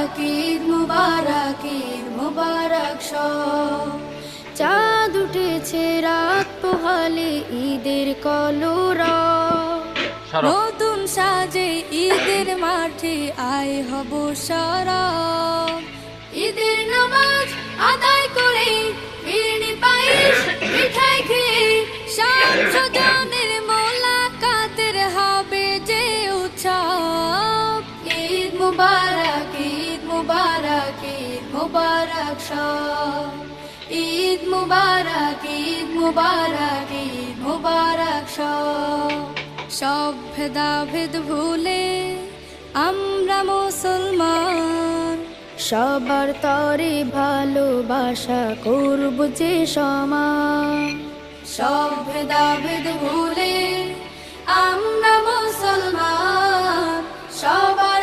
মুবারক ঈদ মুবারক ঈদ মুবারক সব। চাঁদ উঠেছে রাত পোহালে ঈদের কলরব, নতুন সাজে ঈদের মাঠে আয় হব সরব। ঈদের নামাজ আদায় করে ফিরনি পায়েস মিঠাই খেয়ে শামসুজানের মোলাকাতের হবে যে উৎসব। ঈদ মুবারক ঈদ মুবারক ঈদ মুবারক সব। ঈদ মুবারক ঈদ মুবারক ঈদ মুবারক সব। সব ভেদাভেদ ভুলে আমরা মুসলমান, সবার তরে ভালোবাসা করব যে সমান। সব ভেদাভেদ ভুলে আমরা মুসলমান, সবার